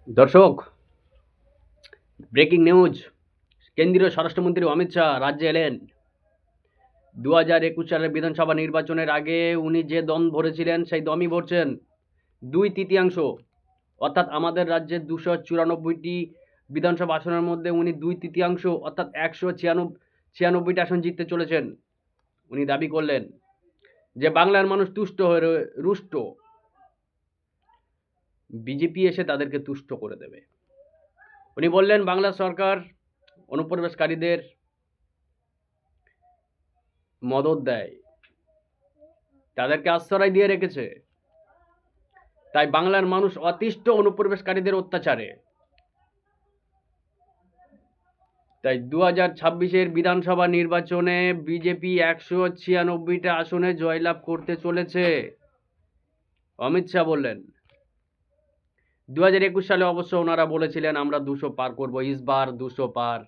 দর্শক, breaking news. কেন্দ্রীয় স্বরাষ্ট্রমন্ত্রী অমিত শাহ রাজ্যে এলেন। 2021 সালের বিধানসভা নির্বাচনের আগে উনি যে দম ভরেছিলেন সেই দমই ভরছেন। 2/3, অর্থাৎ আমাদের রাজ্যের 294টি বিধানসভা আসনের মধ্যে উনি 2/3, অর্থাৎ 196টি আসন জিততে চলেছেন। উনি দাবি করলেন যে বাংলার মানুষ তুষ্ট হয়ে রুষ্ট, বিজেপি এসে তাদেরকে তুষ্ট করে দেবে। উনি বললেন বাংলা সরকার অনুপ্রবেশকারীদের মদদ দেয়, তাদেরকে আশ্রয় দিয়ে রেখেছে, তাই বাংলার মানুষ অতিষ্ঠ অনুপ্রবেশকারীদের অত্যাচারে। তাই 2026-এর বিধানসভা নির্বাচনে বিজেপি 196টা আসনে জয়লাভ করতে চলেছে, অমিত শাহ বললেন। 2021 সালে অবশ্য ওনারা বলেছিলেন আমরা 200 পার করব, ইসবার 200 পার,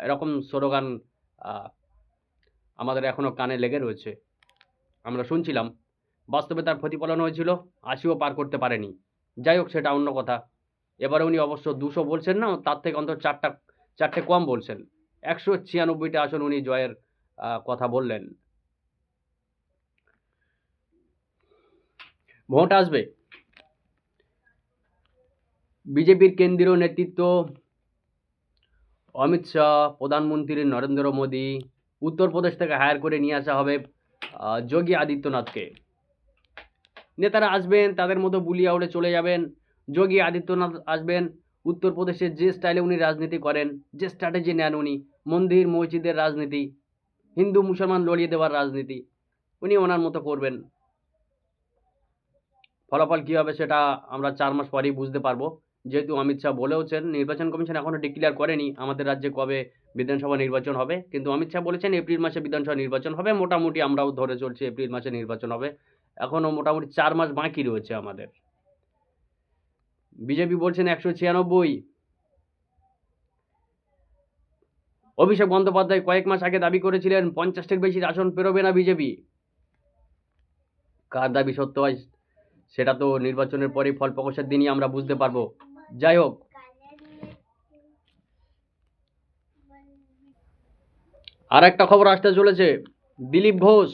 এরকম স্লোগান আমাদের এখনো কানে লেগে রয়েছে, আমরা শুনছিলাম। বাস্তবে তার প্রতিফলন হয়েছিল, 80ও পার করতে পারেনি। যাই হোক, সেটা অন্য কথা। এবারে উনি অবশ্য 200 বলছেন না, তার থেকে অন্তত চারটে কম বলছেন। 196টা আসন উনি জয়ের কথা বললেন। ভোট আসবে। বিজেপির কেন্দ্রীয় নেতৃত্ব অমিত শাহ, প্রধানমন্ত্রী নরেন্দ্র মোদী, উত্তরপ্রদেশ থেকে হায়ার করে নিয়ে আসা হবে যোগী আদিত্যনাথকে। নেতারা আসবেন, তাদের মতো বুলিয়ে উড়ে চলে যাবেন। যোগী আদিত্যনাথ আসবেন, উত্তরপ্রদেশে যে স্টাইলে উনি রাজনীতি করেন, যে স্ট্র্যাটেজি নেন উনি, মন্দির মসজিদের রাজনীতি, হিন্দু মুসলমান লড়িয়ে দেওয়ার রাজনীতি, উনি ওনার মতো করবেন। ফলাফল কী হবে সেটা আমরা 4 মাস পরেই বুঝতে পারবো। যেহেতু অমিত শাহ বলেওছেন, নির্বাচন কমিশন এখনও ডিক্লেয়ার করেনি আমাদের রাজ্যে কবে বিধানসভা নির্বাচন হবে, কিন্তু অমিত শাহ বলেছেন এপ্রিল মাসে বিধানসভা নির্বাচন হবে। মোটামুটি আমরাও ধরে চলছি এপ্রিল মাসে নির্বাচন হবে। এখনও মোটামুটি 4 মাস বাকি রয়েছে আমাদের। বিজেপি বলছেন 196। অভিষেক বন্দ্যোপাধ্যায় কয়েক মাস আগে দাবি করেছিলেন 50টির বেশি আসন পেরোবে না বিজেপি। কার দাবি সত্য হয় সেটা তো নির্বাচনের পরেই ফল প্রকাশের দিনই আমরা বুঝতে পারবো। যাই হোক, আর একটা খবর আসতে চলেছে। দিলীপ ঘোষ,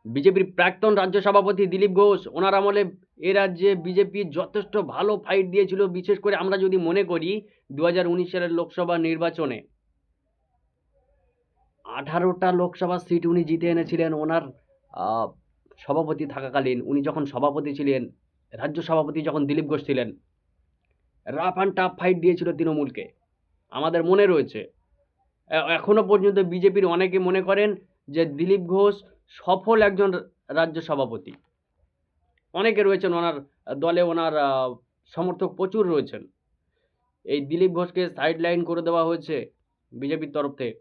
বিজেপির প্রাক্তন রাজ্য সভাপতি দিলীপ ঘোষ, ওনার আমলে এ রাজ্যে বিজেপি যথেষ্ট ভালো ফাইট দিয়েছিল। বিশেষ করে আমরা যদি মনে করি 2019 সালের লোকসভা নির্বাচনে 18টা লোকসভা সিট উনি জিতে এনেছিলেন ওনার সভাপতি থাকাকালীন। উনি যখন সভাপতি ছিলেন, রাজ্য সভাপতি যখন দিলীপ ঘোষ ছিলেন, রাফ অ্যান্ড টাফ ফাইট দিয়েছিল তৃণমূলকে, আমাদের মনে রয়েছে। এখনো পর্যন্ত বিজেপির অনেকে মনে করেন যে দিলীপ ঘোষ সফল একজন রাজ্য সভাপতি। অনেকে রয়েছেন ওনার দলে, ওনার সমর্থক প্রচুর রয়েছেন। এই দিলীপ ঘোষকে সাইড লাইন করে দেওয়া হয়েছে বিজেপির তরফ থেকে।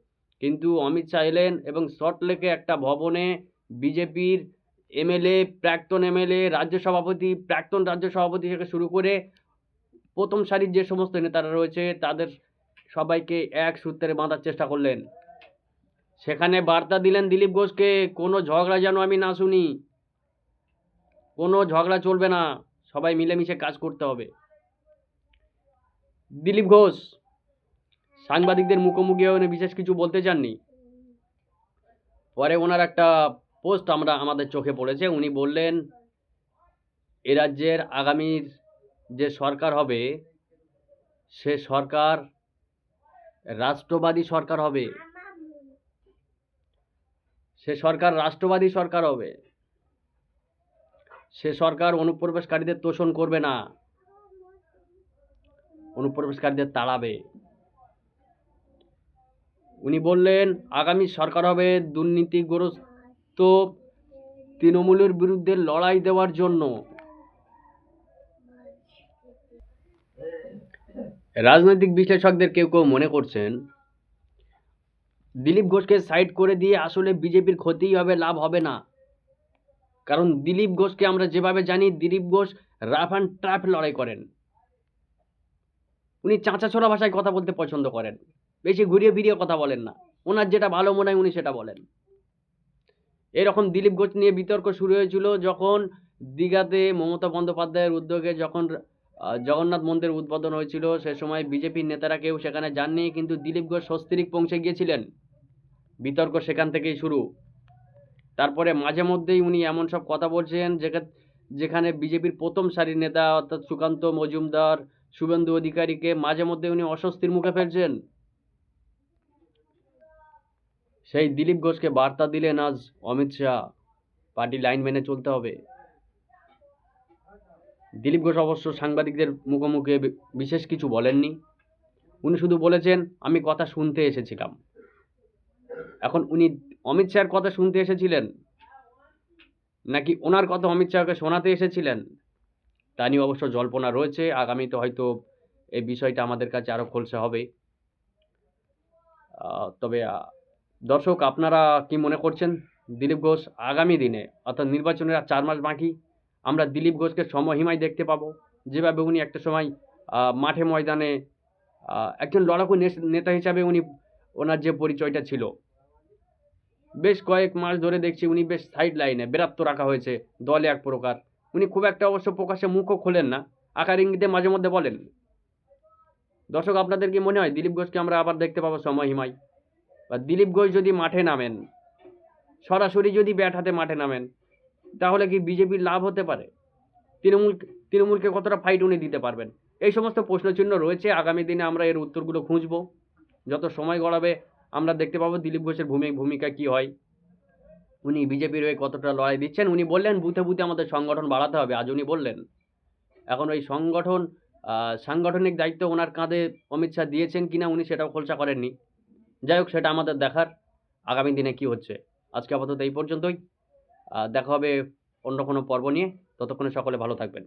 কিন্তু অমিত শাহ এলেন এবং সল্টলেকে একটা ভবনে বিজেপির এমএলএ, প্রাক্তন এমএলএ, রাজ্য সভাপতি, প্রাক্তন রাজ্য সভাপতি থেকে শুরু করে প্রথম সারির যে সমস্ত নেতারা রয়েছে তাদের সবাইকে এক সূত্রে বাঁধার চেষ্টা করলেন। সেখানে বার্তা দিলেন দিলীপ ঘোষকে, কোনো ঝগড়া যেন আমি না শুনি, কোনো ঝগড়া চলবে না, সবাই মিলেমিশে কাজ করতে হবে। দিলীপ ঘোষ সাংবাদিকদের মুখোমুখি হয়ে বিশেষ কিছু বলতে চাননি। পরে ওনার একটা পোস্ট আমাদের চোখে পড়েছে। উনি বললেন এ রাজ্যের আগামীর যে সরকার হবে সে সরকার রাষ্ট্রবাদী সরকার হবে, সে সরকার রাষ্ট্রবাদী সরকার হবে, সে সরকার অনুপ্রবেশকারীদের তোষণ করবে না, অনুপ্রবেশকারীদের তাড়াবে। উনি বললেন আগামী সরকার হবে দুর্নীতিগ্রস্ত তৃণমূলের বিরুদ্ধে লড়াই দেওয়ার জন্য। রাজনৈতিক বিশ্লেষকদের কেউ কেউ মনে করছেন দিলীপ ঘোষকে সাইড করে দিয়ে আসলে বিজেপির ক্ষতিই হবে, লাভ হবে না। কারণ দিলীপ ঘোষকে আমরা যেভাবে জানি, Dilip Ghosh rough and tough লড়াই করেন। উনি চাঁচা ছোড়া ভাষায় কথা বলতে পছন্দ করেন, বেশি ঘুরিয়ে ফিরিয়ে কথা বলেন না। ওনার যেটা ভালো মনে হয় উনি সেটা বলেন। এরকম দিলীপ ঘোষ নিয়ে বিতর্ক শুরু হয়েছিল যখন দীঘাতে মমতা বন্দ্যোপাধ্যায়ের উদ্যোগে যখন জগন্নাথ মন্দির উদ্বোধন হয়েছিল, সে সময় বিজেপির নেতারা কেউ সেখানে যাননি, কিন্তু দিলীপ ঘোষ সস্ত্রীক পৌঁছে গিয়েছিলেন। বিতর্ক সেখান থেকেই শুরু। তারপরে মাঝে মধ্যেই উনি এমন সব কথা বলছেন যেখানে বিজেপির প্রথম সারির নেতা অর্থাৎ সুকান্ত মজুমদার, শুভেন্দু অধিকারীকে মাঝে মধ্যে উনি অস্বস্তির মুখে ফেলছেন। সেই দিলীপ ঘোষকে বার্তা দিলেন আজ অমিত শাহ, পার্টি লাইন মেনে চলতে হবে। দিলীপ ঘোষ অবশ্য সাংবাদিকদের মুখোমুখি বিশেষ কিছু বলেননি। উনি শুধু বলেছেন, আমি কথা শুনতে এসেছিলাম। এখন উনি অমিত শাহের কথা শুনতে এসেছিলেন নাকি ওনার কথা অমিত শাহকে শোনাতে এসেছিলেন, তা নিয়ে অবশ্য জল্পনা রয়েছে। আগামীতে হয়তো এই বিষয়টা আমাদের কাছে আরও খোলসা হবে। তবে দর্শক, আপনারা কি মনে করছেন? দিলীপ ঘোষ আগামী দিনে, অর্থাৎ নির্বাচনের আর 4 মাস বাকি, আমরা দিলীপ ঘোষকে সমহিমায় দেখতে পাবো? যেভাবে উনি একটা সময় মাঠে ময়দানে একজন লড়াকু নেতা হিসাবে ওনার যে পরিচয়টা ছিল, বেশ কয়েক মাস ধরে দেখছি উনি বেশ সাইড লাইনে বেরাত্ব রাখা হয়েছে দলে এক প্রকার। উনি খুব একটা অবশ্য প্রকাশ্যে মুখও খোলেন না, আকার ইঙ্গিতে মাঝে মধ্যে বলেন। দর্শক, আপনাদের কি মনে হয় দিলীপ ঘোষকে আমরা আবার দেখতে পাবো সমহিমায়? বা দিলীপ ঘোষ যদি মাঠে নামেন, সরাসরি যদি ব্যাট হাতে মাঠে নামেন, তাহলে কি বিজেপির লাভ হতে পারে? তৃণমূলকে কতটা ফাইট উনি দিতে পারবেন? এই সমস্ত প্রশ্নচিহ্ন রয়েছে। আগামী দিনে আমরা এর উত্তরগুলো খুঁজবো। যত সময় গড়াবে আমরা দেখতে পাবো দিলীপ ঘোষের ভূমিকা কি হয়, উনি বিজেপির হয়ে কতটা লড়াই দিচ্ছেন। উনি বললেন বুথে বুথে আমাদের সংগঠন বাড়াতে হবে, আজ উনি বললেন। এখন ওই সাংগঠনিক দায়িত্ব ওনার কাঁধে অমিত শাহ দিয়েছেন কিনা উনি সেটাও খোলসা করেননি। যাই হোক, সেটা আমাদের দেখার, আগামী দিনে কি হচ্ছে। আজকে আপাতত এই পর্যন্তই। দেখা হবে অন্য কোনো পর্ব নিয়ে। ততক্ষণে সকলে ভালো থাকবেন।